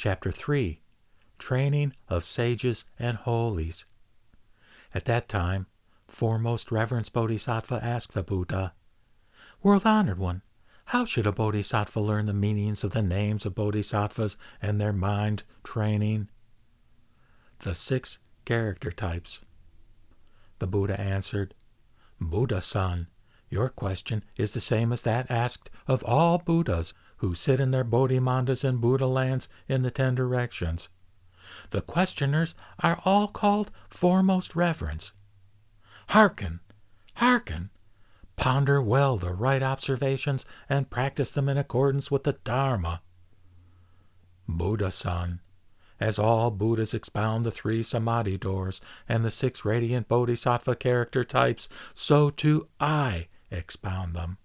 Chapter 3, Training of Sages and Holies. At that time, foremost reverence Bodhisattva asked the Buddha, "World-honored one, how should a Bodhisattva learn the meanings of the names of Bodhisattvas and their mind training?" The 6 character types. The Buddha answered, "Buddha-san, your question is the same as that asked of all Buddhas who sit in their Bodhimandas and Buddha lands in the 10 directions. The questioners are all called foremost reverence. Hearken, hearken, ponder well the right observations and practice them in accordance with the Dharma. Buddha-san, as all Buddhas expound the 3 samadhi doors and the 6 radiant Bodhisattva character types, so too I expound them.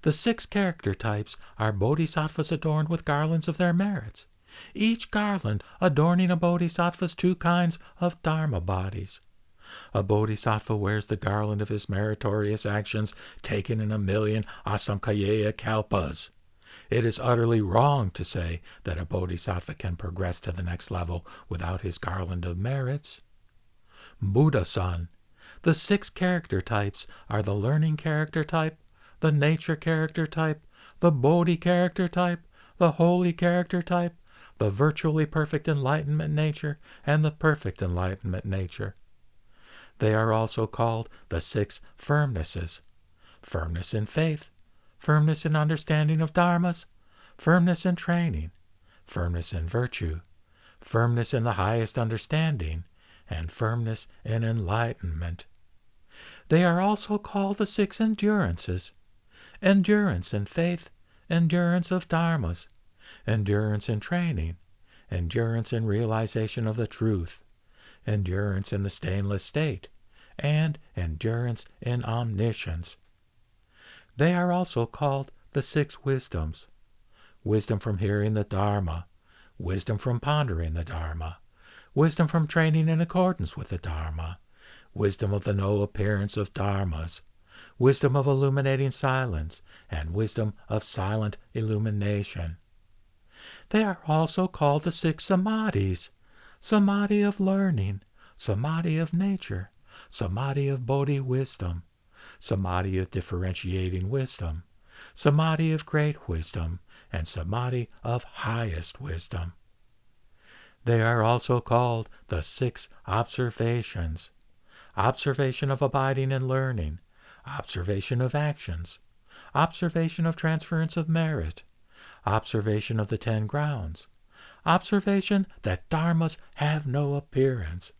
The 6 character types are Bodhisattvas adorned with garlands of their merits, each garland adorning a Bodhisattva's 2 kinds of Dharma bodies. A Bodhisattva wears the garland of his meritorious actions taken in 1,000,000 asamkhaya kalpas. It is utterly wrong to say that a Bodhisattva can progress to the next level without his garland of merits. Buddha-san, the 6 character types are the learning character type, the nature character type, the Bodhi character type, the holy character type, the virtually perfect enlightenment nature, and the perfect enlightenment nature. They are also called the 6 firmnesses: firmness in faith, firmness in understanding of dharmas, firmness in training, firmness in virtue, firmness in the highest understanding, and firmness in enlightenment. They are also called the 6 endurances: endurance in faith, endurance of dharmas, endurance in training, endurance in realization of the truth, endurance in the stainless state, and endurance in omniscience. They are also called the 6 wisdoms: wisdom from hearing the Dharma, wisdom from pondering the Dharma, wisdom from training in accordance with the Dharma, wisdom of the no appearance of dharmas, wisdom of illuminating silence, and wisdom of silent illumination. They are also called the 6 samadhis: samadhi of learning, samadhi of nature, samadhi of Bodhi wisdom, samadhi of differentiating wisdom, samadhi of great wisdom, and samadhi of highest wisdom. They are also called the 6 observations: observation of abiding and learning, observation of actions, observation of transference of merit, observation of the 10 grounds, observation that dharmas have no appearance,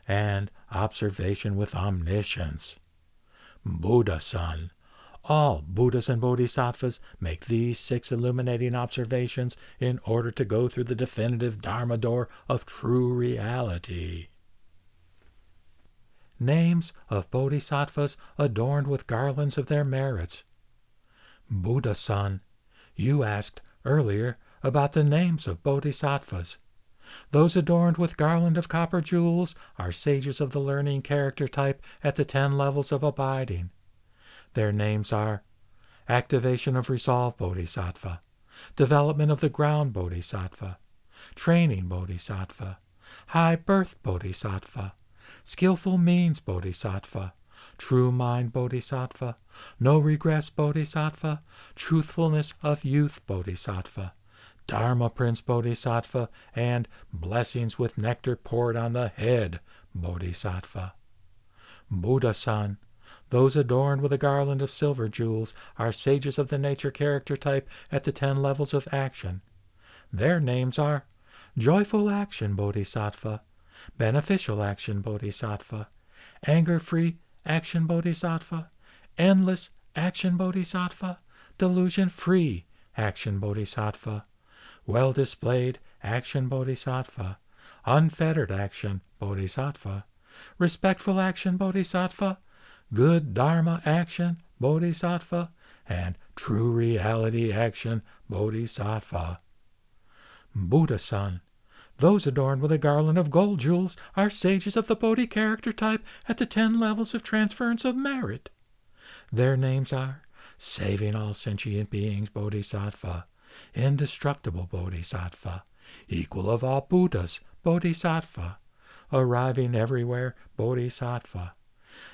and observation with omniscience. Buddha-san, all Buddhas and Bodhisattvas make these 6 illuminating observations in order to go through the definitive Dharma door of true reality. Names of Bodhisattvas adorned with garlands of their merits. Buddha-san, you asked earlier about the names of Bodhisattvas. Those adorned with garland of copper jewels are sages of the learning character type at the 10 levels of abiding. Their names are activation of resolve Bodhisattva, development of the ground Bodhisattva, training Bodhisattva, high birth Bodhisattva, skillful means Bodhisattva, true mind Bodhisattva, no regress Bodhisattva, truthfulness of youth Bodhisattva, Dharma Prince Bodhisattva, and blessings with nectar poured on the head Bodhisattva. Buddha-san, those adorned with a garland of silver jewels are sages of the nature character type at the 10 levels of action. Their names are joyful action Bodhisattva, beneficial action Bodhisattva, anger-free action Bodhisattva, endless action Bodhisattva, delusion-free action Bodhisattva, well-displayed action Bodhisattva, unfettered action Bodhisattva, respectful action Bodhisattva, good Dharma action Bodhisattva, and true reality action Bodhisattva. Buddha-san, those adorned with a garland of gold jewels are sages of the Bodhi character type at the 10 levels of transference of merit. Their names are saving all sentient beings Bodhisattva, indestructible Bodhisattva, equal of all Buddhas, Bodhisattva, arriving everywhere, Bodhisattva,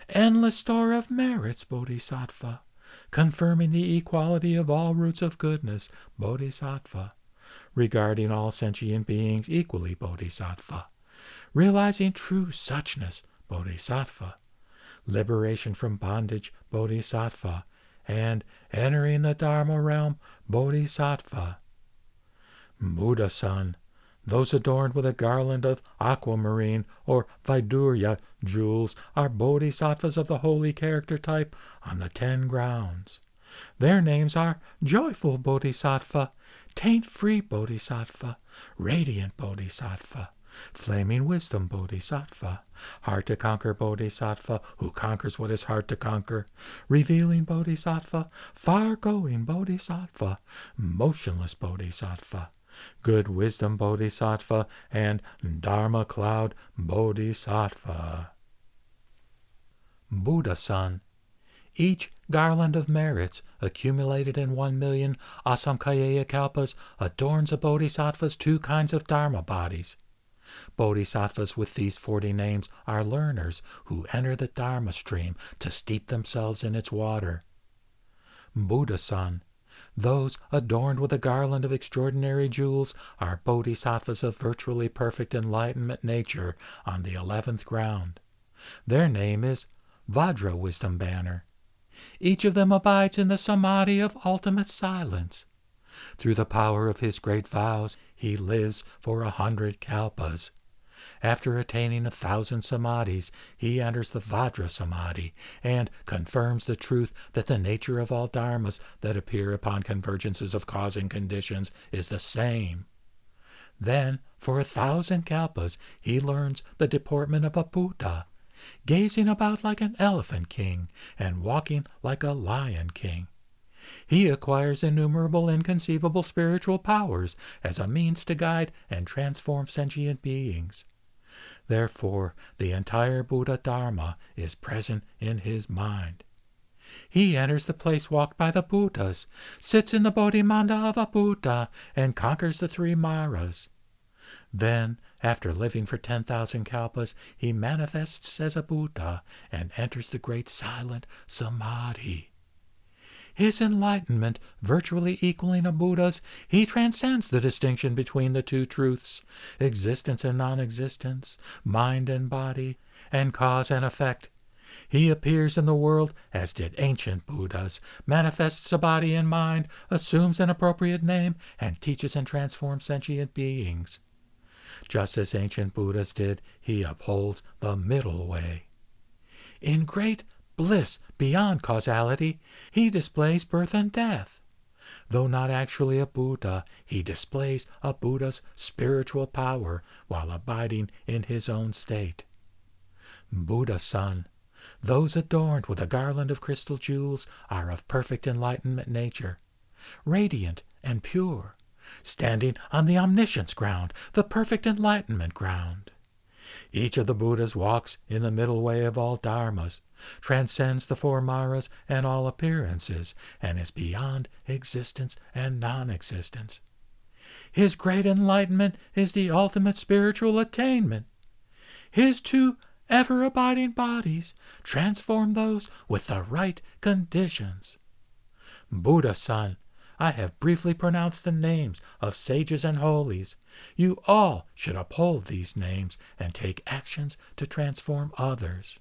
endless store of merits, Bodhisattva, confirming the equality of all roots of goodness, Bodhisattva, regarding all sentient beings equally, Bodhisattva, realizing true suchness, Bodhisattva, liberation from bondage, Bodhisattva, and entering the Dharma realm, Bodhisattva. Buddha-san, those adorned with a garland of aquamarine or Vaidurya jewels are bodhisattvas of the holy character type on the 10 grounds. Their names are Joyful Bodhisattva, Taint-Free Bodhisattva, Radiant Bodhisattva, Flaming Wisdom Bodhisattva, Hard to Conquer Bodhisattva, who conquers what is hard to conquer, Revealing Bodhisattva, Far-Going Bodhisattva, Motionless Bodhisattva, Good Wisdom Bodhisattva, and Dharma Cloud Bodhisattva. Buddha-san, each garland of merits accumulated in 1,000,000 Asamkhaya kalpas adorns a bodhisattva's 2 kinds of dharma bodies. Bodhisattvas with these 40 names are learners who enter the dharma stream to steep themselves in its water. Buddha-san, those adorned with a garland of extraordinary jewels are bodhisattvas of virtually perfect enlightenment nature on the 11th ground. Their name is Vajra Wisdom Banner. Each of them abides in the samadhi of ultimate silence. Through the power of his great vows, he lives for 100 kalpas. After attaining 1,000 samadhis, he enters the Vajra Samadhi and confirms the truth that the nature of all dharmas that appear upon convergences of causing conditions is the same. Then, for 1,000 kalpas, he learns the deportment of a Buddha, gazing about like an elephant king and walking like a lion king. He acquires innumerable inconceivable spiritual powers as a means to guide and transform sentient beings. Therefore, the entire Buddha Dharma is present in his mind. He enters the place walked by the Buddhas, sits in the Bodhimanda of a Buddha, and conquers the 3 Maras. Then, after living for 10,000 kalpas, he manifests as a Buddha and enters the great silent Samadhi. His enlightenment, virtually equaling a Buddha's, he transcends the distinction between the 2 truths, existence and non-existence, mind and body, and cause and effect. He appears in the world as did ancient Buddhas, manifests a body and mind, assumes an appropriate name, and teaches and transforms sentient beings. Just as ancient Buddhas did, he upholds the middle way. In great bliss beyond causality, he displays birth and death. Though not actually a Buddha, he displays a Buddha's spiritual power while abiding in his own state. Buddha-san, those adorned with a garland of crystal jewels are of perfect enlightenment nature, radiant and pure, standing on the omniscience ground, the perfect enlightenment ground. Each of the Buddhas walks in the middle way of all dharmas, transcends the 4 Maras and all appearances, and is beyond existence and non-existence. His great enlightenment is the ultimate spiritual attainment. His 2 ever-abiding bodies transform those with the right conditions. Buddha-san, I have briefly pronounced the names of sages and holies. You all should uphold these names and take actions to transform others.